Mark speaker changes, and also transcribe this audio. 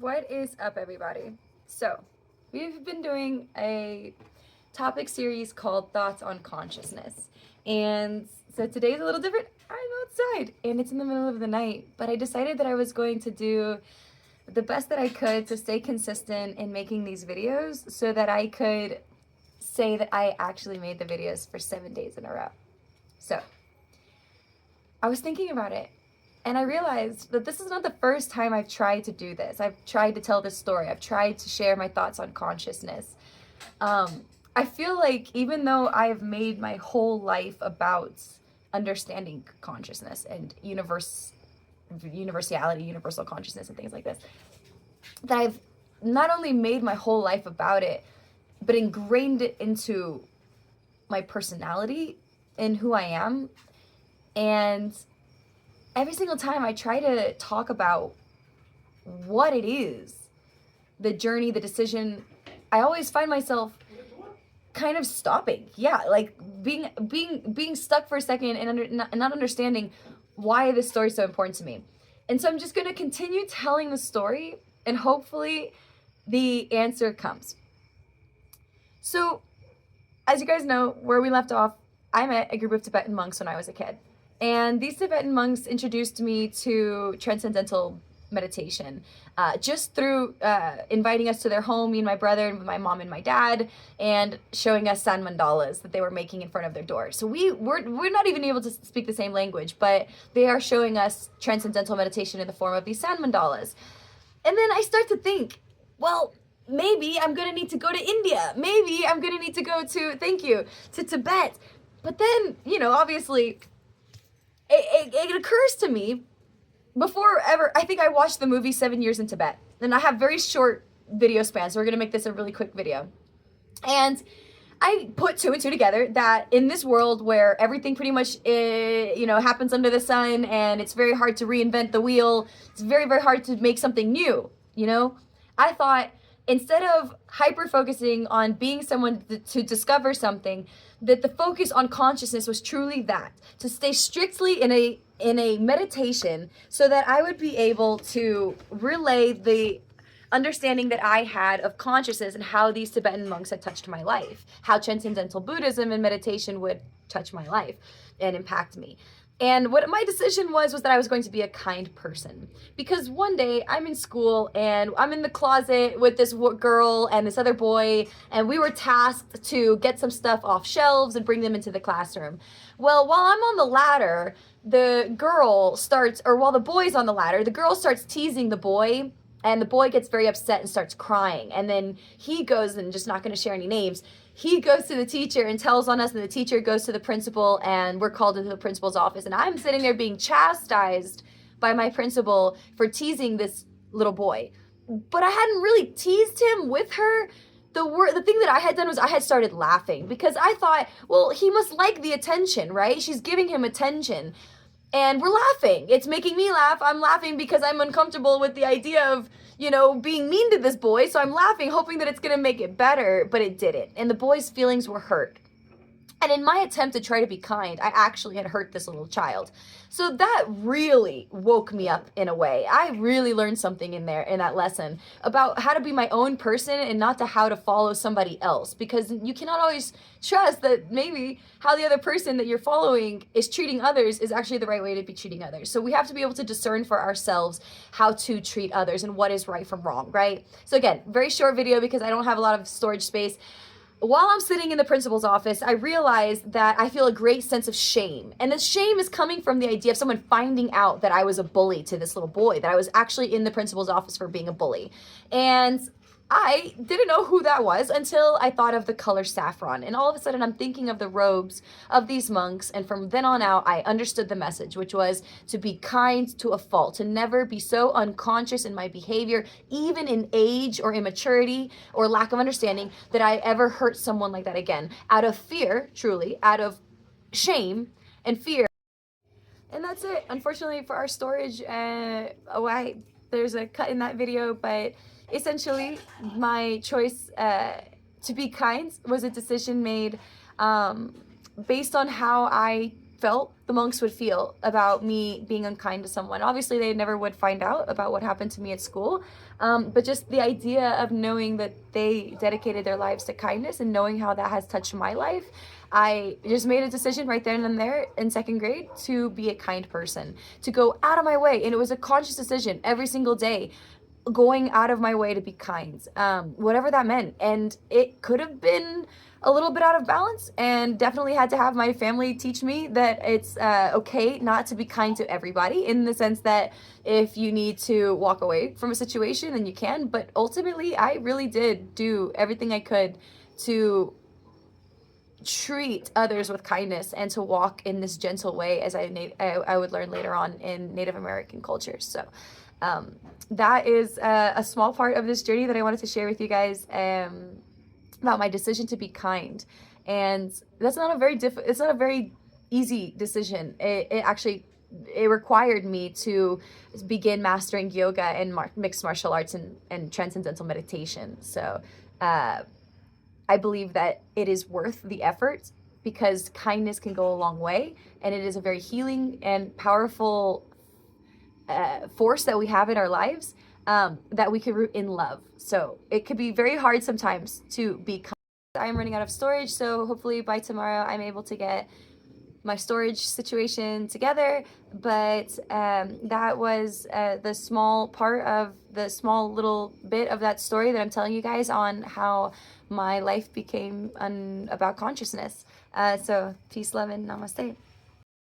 Speaker 1: What is up, everybody? So, we've been doing a topic series called Thoughts on Consciousness. And so today's a little different. I'm outside and it's in the middle of the night, but I decided that I was going to do the best that I could to stay consistent in making these videos so that I could say that I actually made the videos for 7 days in a row. So, I was thinking about it and I realized that this is not the first time I've tried to do this. I've tried to tell this story. I've tried to share my thoughts on consciousness. I feel like even though I've made my whole life about understanding consciousness and universality, universal consciousness and things like this, that I've not only made my whole life about it, but ingrained it into my personality and who I am. And every single time I try to talk about what it is, the journey, the decision, I always find myself kind of stopping. Yeah, like being stuck for a second and not understanding why this story is so important to me. And so I'm just going to continue telling the story and hopefully the answer comes. So, as you guys know, where we left off, I met a group of Tibetan monks when I was a kid. And these Tibetan monks introduced me to transcendental meditation just through inviting us to their home, me and my brother and my mom and my dad, and showing us sand mandalas that they were making in front of their door. So we're not even able to speak the same language, but they are showing us transcendental meditation in the form of these sand mandalas. And then I start to think, well, maybe I'm going to need to go to India. Maybe I'm going to need to go to Tibet. But then, obviously, it occurs to me before ever, I think I watched the movie 7 Years in Tibet. And I have very short video spans, so we're going to make this a really quick video. And I put two and two together that in this world where everything pretty much, happens under the sun and it's very hard to reinvent the wheel, it's very, very hard to make something new, I thought instead of hyper-focusing on being someone to discover something, that the focus on consciousness was truly that, to stay strictly in a meditation so that I would be able to relay the understanding that I had of consciousness and how these Tibetan monks had touched my life, how transcendental Buddhism and meditation would touch my life and impact me. And what my decision was that I was going to be a kind person. Because one day I'm in school and I'm in the closet with this girl and this other boy, and we were tasked to get some stuff off shelves and bring them into the classroom. Well, while I'm on the ladder, while the boy's on the ladder, the girl starts teasing the boy, and the boy gets very upset and starts crying. And then he goes, and just not going to share any names, he goes to the teacher and tells on us, and the teacher goes to the principal, and we're called into the principal's office. And I'm sitting there being chastised by my principal for teasing this little boy. But I hadn't really teased him with her. The thing that I had done was I had started laughing because I thought, well, he must like the attention, right? She's giving him attention. And we're laughing. It's making me laugh. I'm laughing because I'm uncomfortable with the idea of, being mean to this boy. So I'm laughing, hoping that it's going to make it better, but it didn't. And the boy's feelings were hurt. And in my attempt to try to be kind, I actually had hurt this little child. So that really woke me up in a way. I really learned something in that lesson about how to be my own person and not how to follow somebody else. Because you cannot always trust that maybe how the other person that you're following is treating others is actually the right way to be treating others. So we have to be able to discern for ourselves how to treat others and what is right from wrong, right? So again, very short video because I don't have a lot of storage space. While I'm sitting in the principal's office, I realized that I feel a great sense of shame. And this shame is coming from the idea of someone finding out that I was a bully to this little boy, that I was actually in the principal's office for being a bully. And I didn't know who that was until I thought of the color saffron. And all of a sudden I'm thinking of the robes of these monks. And from then on out, I understood the message, which was to be kind to a fault, to never be so unconscious in my behavior, even in age or immaturity or lack of understanding, that I ever hurt someone like that again. Out of fear, truly, out of shame and fear. And that's it. Unfortunately for our storage, there's a cut in that video, but essentially my choice to be kind was a decision made based on how I felt, the monks would feel about me being unkind to someone. Obviously, they never would find out about what happened to me at school, but just the idea of knowing that they dedicated their lives to kindness and knowing how that has touched my life, I just made a decision right then and there in second grade to be a kind person, to go out of my way. And it was a conscious decision every single day, going out of my way to be kind, whatever that meant. And it could have been a little bit out of balance, and definitely had to have my family teach me that it's okay not to be kind to everybody, in the sense that if you need to walk away from a situation, then you can. But ultimately, I really did do everything I could to treat others with kindness and to walk in this gentle way, as I would learn later on in Native American cultures. So that is a small part of this journey that I wanted to share with you guys, about my decision to be kind. And that's not a very it's not a very easy decision. It required me to begin mastering yoga and mixed martial arts and transcendental meditation. So I believe that it is worth the effort, because kindness can go a long way, and it is a very healing and powerful force that we have in our lives, that we can root in love. So it could be very hard sometimes to be kind. I'm running out of storage, so hopefully by tomorrow I'm able to get my storage situation together. But that was the small part of the small little bit of that story that I'm telling you guys on how my life became about consciousness. So peace, love, and namaste.